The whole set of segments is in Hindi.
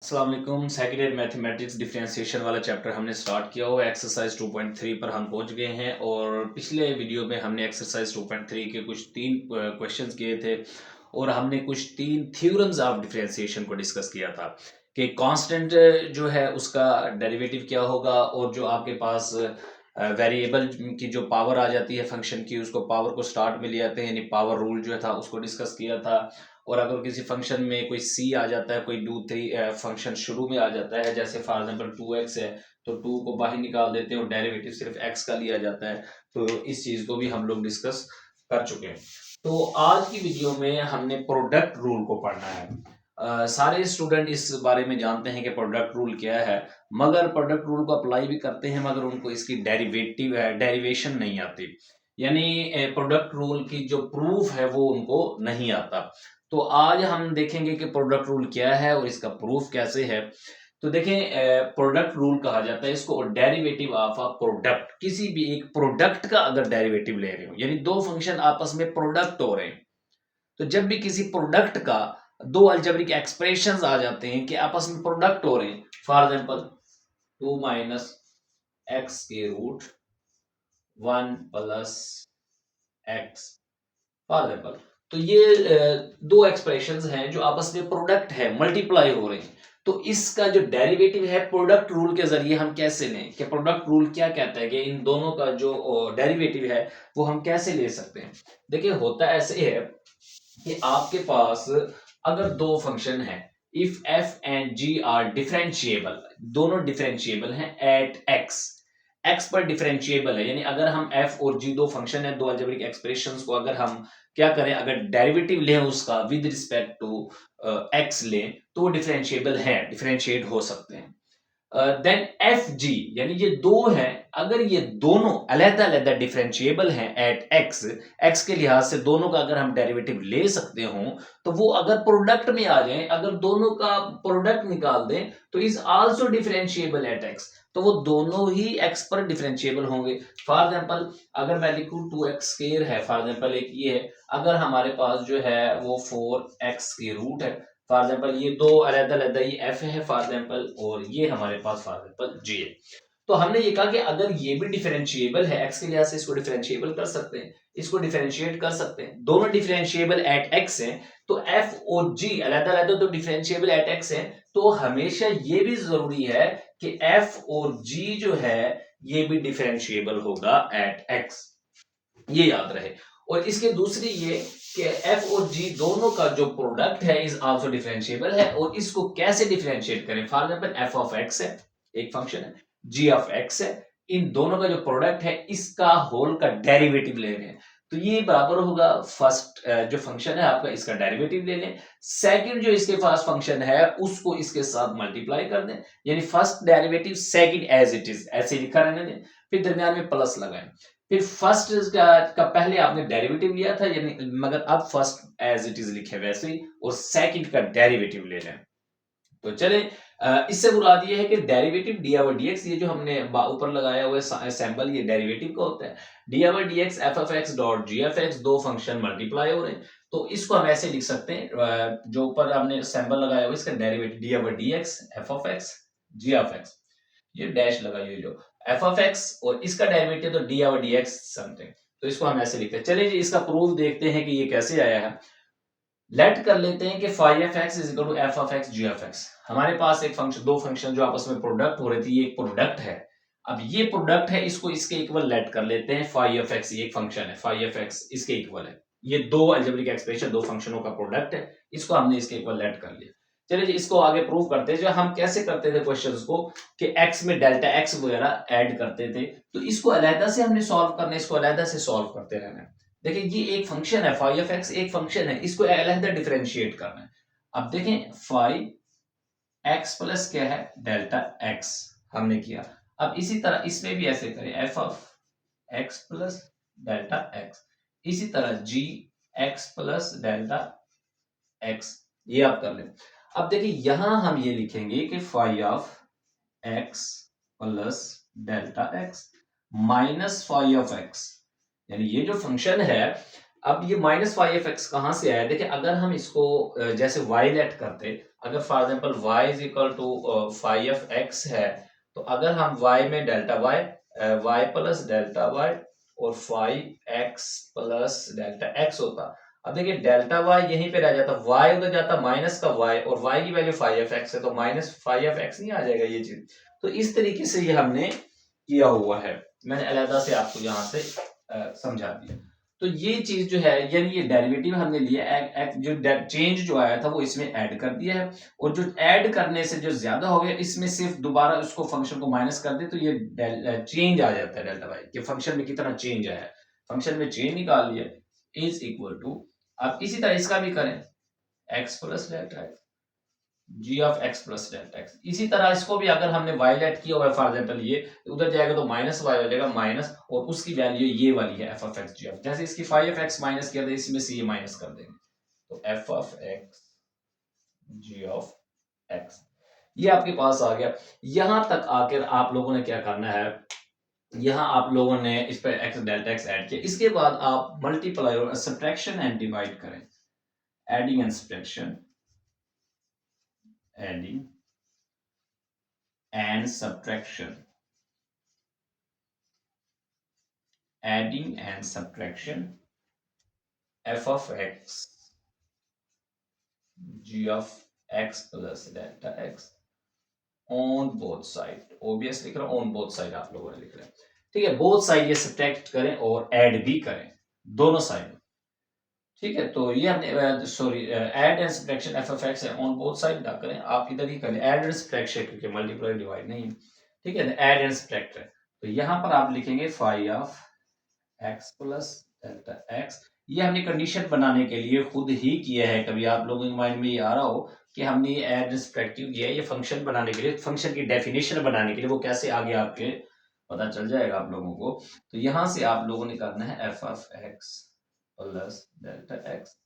अस्सलाम वालेकुम। सेकंड ईयर मैथमेटिक्स डिफरेंशिएशन वाला चैप्टर हमने स्टार्ट किया हुआ है। एक्सरसाइज 2.3 पर हम पहुंच गए हैं और पिछले वीडियो में हमने एक्सरसाइज 2.3 के कुछ तीन क्वेश्चंस किए थे और हमने कुछ तीन थ्योरम्स ऑफ डिफरेंशिएशन को डिस्कस किया था कि कांस्टेंट जो है उसका डेरिवेटिव क्या होगा और जो आपके पास वेरिएबल की जो पावर आ जाती है फंक्शन की, उसको पावर को स्टार्ट में ले आते हैं, यानी पावर रूल जो था उसको डिस्कस किया था। और अगर किसी फंक्शन में कोई सी आ जाता है, कोई डू थ्री फंक्शन शुरू में आ जाता है, जैसे फॉर एग्जांपल 2x है तो 2 को बाहर निकाल देते हैं और डेरिवेटिव सिर्फ x का लिया जाता है। तो इस चीज को भी हम लोग डिस्कस कर चुके हैं। तो आज की वीडियो में हमने प्रोडक्ट रूल को पढ़ना है। सारे स्टूडेंट इस बारे में जानते हैं कि प्रोडक्ट रूल क्या है, मगर प्रोडक्ट रूल को अप्लाई भी करते हैं मगर उनको इसकी डेरिवेशन नहीं आती, यानी प्रोडक्ट रूल की जो प्रूफ है वो उनको नहीं आता। तो आज हम देखेंगे कि प्रोडक्ट रूल क्या है और इसका प्रूफ कैसे है। तो देखें, प्रोडक्ट रूल कहा जाता है इसको, और डेरिवेटिव ऑफ अ प्रोडक्ट, किसी भी एक प्रोडक्ट का अगर डेरिवेटिव ले रहे हो, यानी दो फंक्शन आपस में प्रोडक्ट हो रहे हैं, तो जब भी किसी प्रोडक्ट का दो अलजेब्रिक एक्सप्रेशंस आ जाते हैं कि आपस में प्रोडक्ट हो रहे हैं, फॉर एग्जांपल 2 माइनस एक्स के root 1 plus x, for example, तो ये दो एक्सप्रेशंस हैं जो आपस में प्रोडक्ट है, मल्टीप्लाई हो रहे हैं। तो इसका जो डेरिवेटिव है प्रोडक्ट रूल के जरिए हम कैसे लें, कि प्रोडक्ट रूल क्या कहता है कि इन दोनों का जो डेरिवेटिव है वो हम कैसे ले सकते हैं। देखिए, होता ऐसे है कि आपके पास अगर दो फंक्शन है, if f and g are differentiable, दोनों डिफरेंशिएबल हैं एट एक्स, एक्स पर डिफरेंशिएबल है, यानी अगर हम एफ और जी दो फंक्शन है, दो अलजेब्रिक एक्सप्रेशंस को अगर हम क्या करें, अगर डेरिवेटिव लें उसका विद रिस्पेक्ट टू एक्स लें, तो वो डिफरेंशिएबल है, डिफरेंशिएट हो सकते हैं। देन एफ जी, यानी ये दो हैं, अगर ये दोनों अलग-अलग डिफरेंशिएबल हैं एट एक्स, एक्स के लिहाज से दोनों का अगर हम डेरिवेटिव ले सकते हो, तो वो अगर प्रोडक्ट में आ जाएं, अगर दोनों का प्रोडक्ट निकाल दें, तो is also differentiable eight x, तो वो दोनों ही एक्स पर डिफरेंशिएबल होंगे। फॉर एग्जांपल, अगर मैं लिखूं 2x स्क्वायर है, फॉर एग्जांपल एक ये है, अगर हमारे पास जो है वो 4x की रूट है, फॉर एग्जांपल ये दो अलग-अलग, ये एफ है फॉर एग्जांपल, और ये हमारे पास फॉर एग्जांपल जी है। तो हमने ये कहा कि अगर ये भी डिफरेंशिएबल है, एक्स के लिहाज से इसको डिफरेंशिएबल कर सकते हैं, इसको डिफरेंशिएट कर सकते हैं, दोनों डिफरेंशिएबल एट एक्स हैं, तो एफ और जी अलग-अलग तो डिफरेंशिएबल एट एक्स हैं, तो हमेशा ये भी जरूरी है कि एफ और जी जो है ये भी डिफरेंशिएबल होगा एट एक्स, ये याद रहे। और इसके दूसरी ये कि एफ और जी दोनों का जो प्रोडक्ट है इज आल्सो डिफरेंशिएबल है, और इसको कैसे डिफरेंशिएट करें, for example F of x है, एक फंक्शन है, जी ऑफ एक्स है, इन दोनों का जो प्रोडक्ट है इसका होल का डेरिवेटिव ले रहे हैं, तो ये बराबर होगा फर्स्ट जो फंक्शन है आपका, इसका डेरिवेटिव ले लें, सेकंड जो इसके पास फंक्शन है उसको इसके साथ मल्टीप्लाई कर दें, यानी first derivative second as it is ऐसे लिखा रहने दें, फिर दरमियान में प्लस लगाएं, फिर फर्स्ट का पहले आपने डेरिवेटिव लिया था, यानी मगर अब फर्स्ट एज इट इज लिखे वैसे ही, और सेकंड का डेरिवेटिव ले लें। तो चले, इससे मुराद ये है कि डेरिवेटिव डी ओवर डीएक्स, ये जो हमने ऊपर लगाया हुआ है सैंबल, ये डेरिवेटिव का होता है। D over dx f of x dot g of x, दो फंक्शन मल्टीप्लाई हो रहे हैं, तो इसको हम ऐसे लिख सकते हैं, जो ऊपर हमने सैंबल लगाया हुआ है इसका derivative d over dx f of x g of x, ये डैश लगा हुई जो एफ ऑफ एक्स, और इसका डेरिवेटिव तो डी ओवर डीएक्स समथिंग, तो इसको हम ऐसे लिखते हैं। चलिए जी, इसका प्रूफ देखते हैं कि ये कैसे आया है। लेट कर लेते हैं कि phi f x is equal to f of x g of x, हमारे पास एक फंक्शन, दो फंक्शन जो आपस में प्रोडक्ट हो रही थी, ये एक प्रोडक्ट है। अब ये प्रोडक्ट है, इसको इसके इक्वल लेट कर लेते हैं, फाई एफ एक्स ये एक फंक्शन है, फाई एफ एक्स इसके इक्वल है, ये दो अलजेब्रिक एक्सप्रेशन, दो फंक्शनों का प्रोडक्ट है, इसको हमने इसके इक्वल लेट कर लिया। चलिए जी, इसको आगे प्रूव करते हैं। जो हम कैसे करते थे क्वेश्चंस को, कि x में डेल्टा x वगैरह ऐड करते थे, तो इसको अलहदा से हमने सॉल्व करना है, इसको अलहदा से सॉल्व करते रहना है। देखिए, ये एक फंक्शन है, फाई ऑफ एक्स एक फंक्शन है, इसको अलहदा डिफरेंशिएट करना है। अब देखें, फाई एक्स प्लस क्या है, डेल्टा एक्स हमने किया। अब इसी तरह इसमें भी ऐसे करें, F of x plus delta x, इसी तरह जी एक्स प्लस डेल्टा एक्स, ये आप कर लें। अब देखिए, यहां हम ये लिखेंगे कि phi of x plus delta x minus phi of x, यानी ये जो फंक्शन है, अब ये माइनस फाई ऑफ एक्स कहां से आया, देखिए अगर हम इसको जैसे वाई लेट करते, अगर for example y is equal to five f x है, तो अगर हम y में delta y plus delta y और five x plus delta x होता। अब देखिए डेल्टा y यहीं पे रह जाता, y उधर जाता माइनस का y, और y की वैल्यू फाइव एफ एक्स है, तो माइनस फाइव एफ एक्स नहीं आ जाएगा ये चीज। तो इस तरीके से ये हमने किया हुआ है, मैंने अलहदा से आपको यहाँ से समझा दिया। तो ये चीज जो है, यानी ये डेरिवेटिव हमने लिया, जो चेंज जो आया था वो इसमें ऐड कर दिया है, और जो ऐड करने से जो ज्यादा हो गया, इसमें सिर्फ दोबारा उसको फंक्शन को माइनस कर दे तो ये चेंज आ जाता है डेल्टा वाई कि फंक्शन में कितना चेंज आया है। फंक्शन में चेंज निकाल लिया इज इक्वल टू, आप इसी तरह इसका भी करें x plus delta x, g of x plus delta x. इसी तरह इसको भी अगर हमने वायलेट किया हुआ है, फॉर एग्जाम्पल ये उधर जाएगा तो माइनस वाई हो जाएगा माइनस, और उसकी वैल्यू ये वाली है f of x g of, जैसे इसकी फाइव एफ एक्स माइनस किया था, इसमें से ये माइनस कर देंगे, तो f of x g of x ये आपके पास आ गया। यहां तक आकर आप लोगों ने क्या करना है, यहां आप लोगों ने इस पर एक्स डेल्टा एक्स ऐड किया, इसके बाद आप मल्टीप्लाई और सब्ट्रैक्शन एंड डिवाइड करें, adding and subtraction, adding and subtraction, adding and subtraction, f of x g of x plus delta x on both side, obvious लिख रहा हूं on both side, आप लोगों ने लिख रहे हैं, ठीक है। both side ये सब्ट्रैक्ट करें और ऐड भी करें दोनों साइड, ठीक है। तो ये हमने sorry add and subtraction F of x है ऑन बोथ साइड ना करें, आप इधर ही करें ऐड एंड सब्ट्रैक्शन, क्योंकि मल्टीप्लाई डिवाइड नहीं, ठीक है। ऐड एंड सब्ट्रैक्ट है, तो यहां पर आप लिखेंगे five of x plus delta x. ये हमने कंडीशन बनाने के लिए खुद ही किया है, कभी आप लोगों के माइंड में ये आ रहा हो कि हमने ये एड रिस्पेक्टिव किया है, ये फंक्शन बनाने के लिए, फंक्शन की डेफिनेशन बनाने के लिए, वो कैसे आगे आपके पता चल जाएगा आप लोगों को। तो यहां से आप लोगों ने करना है f of x plus delta x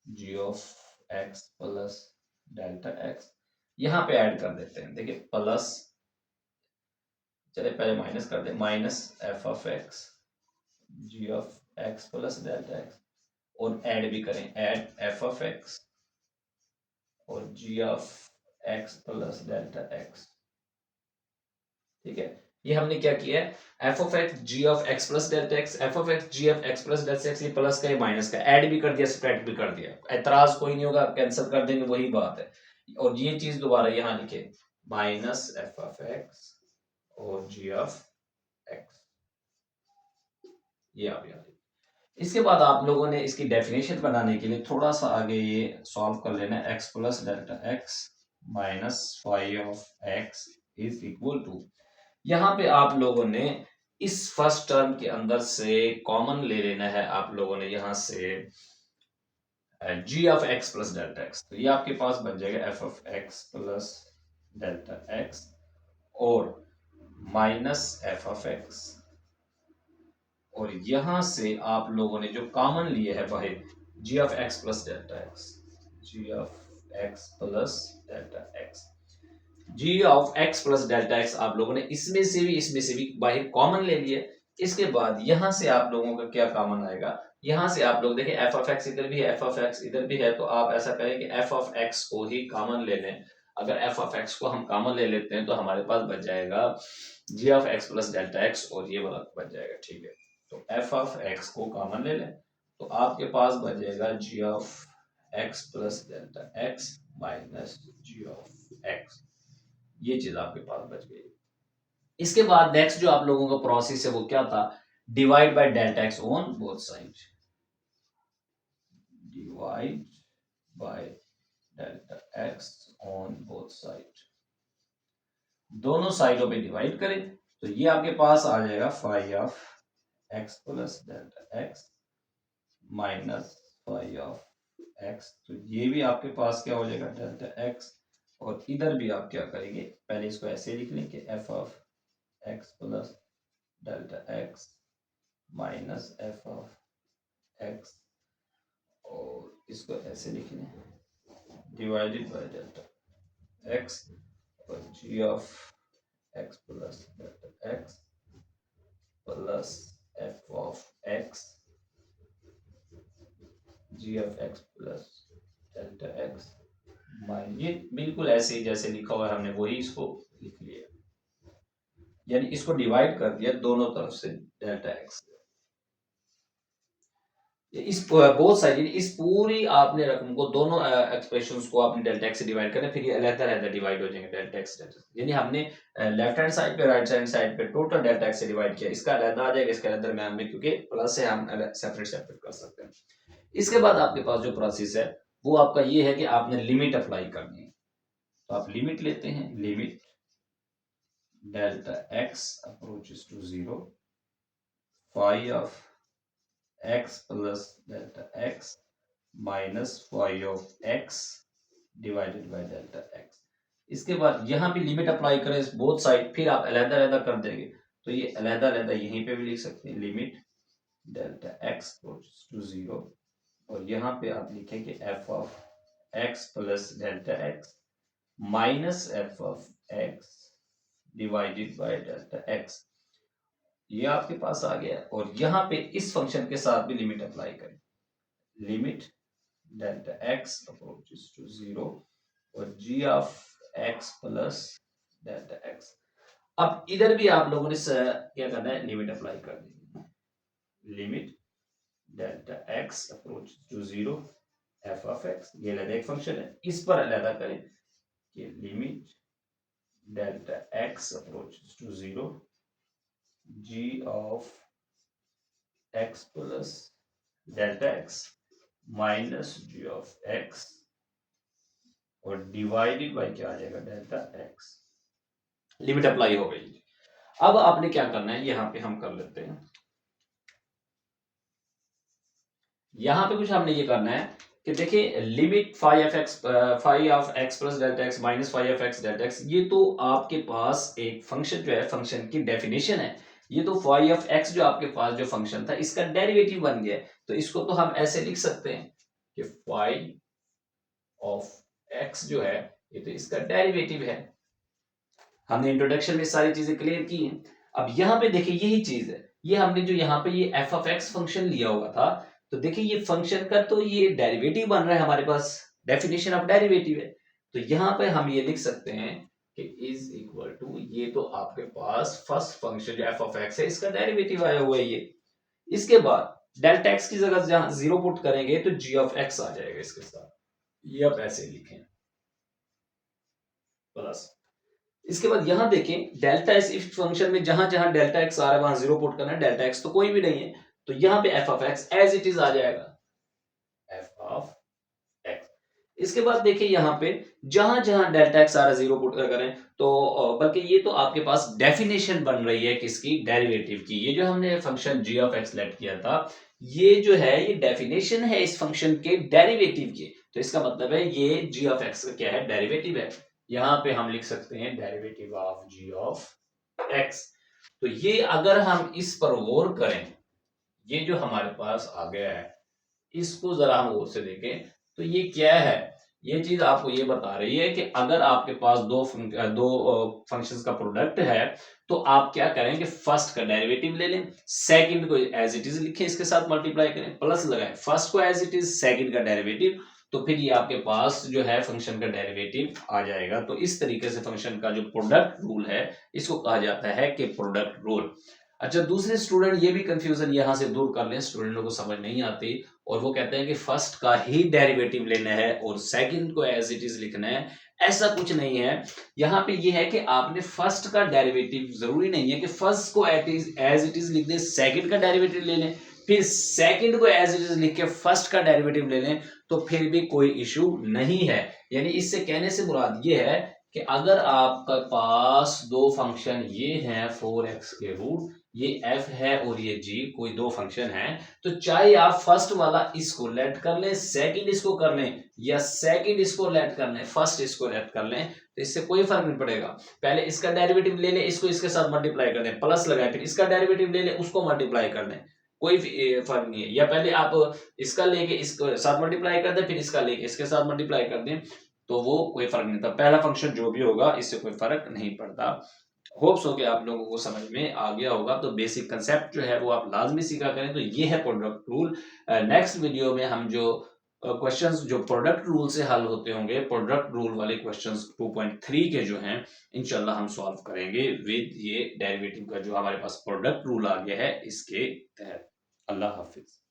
g of x plus delta x, यहां पे ऐड कर देते हैं, देखिए प्लस, चले पहले माइनस कर दे, minus f of x g of x plus delta x, और ऐड भी करें, ऐड एफ ऑफ एक्स और g of x plus delta x, ठीक है। ये हमने क्या किया है, f of x g of x plus delta x, f of x g of x plus delta x, ये प्लस का ये माइनस का, ऐड भी कर दिया सब्ट्रैक्ट भी कर दिया, एतराज कोई नहीं होगा, कैंसिल कर देंगे वही बात है। और ये चीज दोबारा यहाँ लिखे, माइनस एफ ऑफ एक्स और जी ऑफ एक्स, ये आप यहाँ, इसके बाद आप लोगों ने इसकी डेफिनेशन बनाने के लिए थोड़ा सा आगे ये सॉल्व कर लेना है, x plus delta x minus five of x is equal to, यहाँ पे आप लोगों ने इस फर्स्ट टर्म के अंदर से कॉमन ले लेना है, आप लोगों ने यहाँ से g of x plus delta x, तो ये आपके पास बन जाएगा f of x plus delta x और माइनस एफ ऑफ एक्स, और यहां से आप लोगों ने जो कॉमन लिए है बाहर, g of x plus delta x, g of x plus delta x, g of x plus delta x आप लोगों ने इसमें से भी बाहर कॉमन ले लिए। इसके बाद यहां से आप लोगों का क्या कॉमन आएगा, यहां से आप लोग देखिए एफ ऑफ एक्स इधर भी है, एफ ऑफ एक्स इधर भी है, तो आप ऐसा करें कि एफ ऑफ एक्स को ही कॉमन ले लें। अगर एफ ऑफ एक्स को हम कॉमन ले लेते हैं तो हमारे पास बच जाएगा g of x plus delta x, और ये वाला बच जाएगा, ठीक है। तो एफ ऑफ एक्स को कॉमन ले लें, तो आपके पास बचेगा g of x plus delta x minus g of x, ये चीज आपके पास बच गई। इसके बाद नेक्स्ट जो आप लोगों का प्रोसेस है वो क्या था, divide by delta x on both side, divide by delta x on both side, दोनों साइडों पे डिवाइड करें, तो ये आपके पास आ जाएगा five of x plus delta x minus five of x, तो ये भी आपके पास क्या हो जाएगा डेल्टा एक्स, और इधर भी आप क्या करेंगे, पहले इसको ऐसे लिख लें कि F of x plus delta x minus f of x, और इसको ऐसे लिख लें डिवाइडेड बाय डेल्टा एक्स और g of x plus delta x plus f of x g of x plus delta x ये बिल्कुल ऐसे ही जैसे लिखा हुआ है हमने वही इसको लिख लिया, यानी इसको डिवाइड कर दिया दोनों तरफ से डेल्टा एक्स। इस बोथ साइड इस पूरी आपने रकम को दोनों एक्सप्रेशंस को आपने डेल्टा एक्स से डिवाइड करना, फिर ये अलग-अलग डिवाइड हो जाएंगे डेल्टा एक्स डेल्टा, यानी हमने लेफ्ट हैंड साइड पे राइट हैंड साइड पे टोटल डेल्टा एक्स से डिवाइड किया, इसका अलग आ जाएगा, इसके अंदर में हमने क्योंकि प्लस है हम सेपरेट सेपरेट कर सकते हैं। इसके बाद आपके पास जो प्रोसेस है वो आपका ये है कि आपने लिमिट अप्लाई करनी है, तो आप लिमिट लेते हैं, limit delta x approaches to 0 phi of x plus delta x minus phi of x divided by delta x। इसके बाद यहाँ भी लिमिट अप्लाई करें बोथ साइड, फिर आप अलग-अलग कर देंगे, तो ये अलग-अलग यहीं पे भी लिख सकते हैं, limit delta x goes to 0 और यहाँ पे आप लिखेंगे f of x plus delta x minus f of x divided by delta x। ये आपके पास आ गया और यहाँ पे इस फंक्शन के साथ भी लिमिट अप्लाई करें, limit delta x approaches to 0 और g of x plus delta x। अब इधर भी आप लोगों ने क्या करना है, लिमिट अप्लाई कर दी, limit delta x approaches to 0 f of x, ये अलग एक फंक्शन है, इस पर अलग करें कि limit delta x approaches to 0 g of x plus delta x minus g of x और डिवाइडेड बाय क्या आ जाएगा, डेल्टा x। लिमिट अप्लाई हो गई। अब आपने क्या करना है, यहां पे हम कर लेते हैं, यहां पे कुछ हमने ये करना है कि देखिए limit phi of x plus delta x minus phi of x delta x, ये तो आपके पास एक फंक्शन जो है, फंक्शन की डेफिनेशन है, ये तो फाई ऑफ एक्स जो आपके पास जो फंक्शन था इसका डेरिवेटिव बन गया, तो इसको तो हम ऐसे लिख सकते हैं कि फाई ऑफ एक्स जो है ये तो इसका डेरिवेटिव है। हमने इंट्रोडक्शन में सारी चीजें क्लियर की हैं। अब यहाँ पे देखिए यही चीज है, ये हमने जो यहाँ पे ये एफ ऑफ एक्स फंक्शन लिया हुआ था, तो देखिए ये फंक्शन का तो ये डेरिवेटिव बन रहा है हमारे पास, डेफिनेशन ऑफ डेरिवेटिव है, तो यहाँ पे हम ये लिख सकते हैं कि इज इक्वल टू, ये तो आपके पास फर्स्ट फंक्शन जो एफ ऑफ एक्स है इसका डेरिवेटिव आया हुआ है ये, इसके बाद डेल्टा एक्स की जगह जहां 0 पुट करेंगे तो जी ऑफ एक्स आ जाएगा इसके साथ, ये आप ऐसे लिखें प्लस, इसके बाद यहां देखें डेल्टा एक्स, इस फंक्शन में जहां जहां डेल्टा एक्स आ रहा है वहां 0 पुट करना है, डेल्टा एक्स तो कोई भी नहीं है, तो यहां पे f of x as it is आ जाएगा, एफ ऑफ एक्स। इसके बाद देखिए यहां पे जहां जहां डेल्टा एक्स आ रहा है 0 पुट करें, तो बल्कि ये तो आपके पास डेफिनेशन बन रही है किसकी, डेरिवेटिव की, ये जो हमने function g of x let किया था ये जो है ये डेफिनेशन है इस फंक्शन के डेरिवेटिव की, तो इसका मतलब है ये जी ऑफ एक्स का क्या है, डेरिवेटिव है, यहां पे हम लिख सकते हैं derivative of g of x. तो ये अगर हम इस पर गौर करें, ये जो हमारे पास आ गया है इसको जरा हम गौर से देखें, तो ये क्या है, ये चीज आपको ये बता रही है कि अगर आपके पास दो फंक्शंस का प्रोडक्ट है तो आप क्या करें कि फर्स्ट का डेरिवेटिव ले लें, सेकंड को एज इट इज लिखें, इसके साथ मल्टीप्लाई करें, प्लस लगाएं, फर्स्ट को एज इट इज, सेकंड का डेरिवेटिव, तो फिर ये आपके पास जो है फंक्शन का डेरिवेटिव आ जाएगा। तो इस तरीके से फंक्शन का जो प्रोडक्ट रूल है इसको कहा जाता है कि प्रोडक्ट रूल। अच्छा, दूसरे स्टूडेंट ये भी कंफ्यूजन यहां से दूर कर लें, स्टूडेंटों को समझ नहीं आती और वो कहते हैं कि फर्स्ट का ही डेरिवेटिव लेना है और सेकंड को एज इट इज लिखना है, ऐसा कुछ नहीं है। यहाँ पे ये है कि आपने फर्स्ट का डेरिवेटिव, जरूरी नहीं है कि फर्स्ट को एज इट इज लिख दें, सेकंड का डेरिवेटिव ले लें, फिर सेकंड को एज इट इज लिख के फर्स्ट का डेरिवेटिव ले लें, तो फिर भी कोई इशू नहीं है। यानी इससे कहने से मुराद ये है कि अगर आपके पास दो फंक्शन ये हैं 4x के रूट, ये f है और ये g, कोई दो फंक्शन है, तो चाहे आप फर्स्ट वाला इसको लेट कर लें, सेकंड इसको कर लें, या सेकंड इसको लेट कर लें, फर्स्ट इसको लेट कर लें, तो इससे कोई फर्क नहीं पड़ेगा। पहले इसका डेरिवेटिव ले लें, इसको इसके साथ मल्टीप्लाई कर दें, प्लस लगाए, फिर इसका डेरिवेटिव ले लें, उसको मल्टीप्लाई कर दें, कोई फर्क नहीं है। या पहले आप इसका लेके इसको साथ मल्टीप्लाई कर दें, फिर इसका लेके इसके साथ मल्टीप्लाई कर दें, तो वो कोई फर्क नहीं था, पहला फंक्शन जो भी होगा इससे कोई फर्क नहीं पड़ता। होप्स हो कि आप लोगों को समझ में आ गया होगा। तो बेसिक कंसेप्ट जो है वो आप लाजमी सीखा करें। तो ये है प्रोडक्ट रूल। नेक्स्ट वीडियो में हम जो क्वेश्चंस जो प्रोडक्ट रूल से हल होते होंगे, प्रोडक्ट रूल वाले क्वेश्चंस 2.3 के जो हैं इंशाल्लाह हम सॉल्व करेंगे विद ये डेरिवेटिव का जो हमारे पास प्रोडक्ट रूल आ गया है इसके तहत। अल्लाह हाफिज।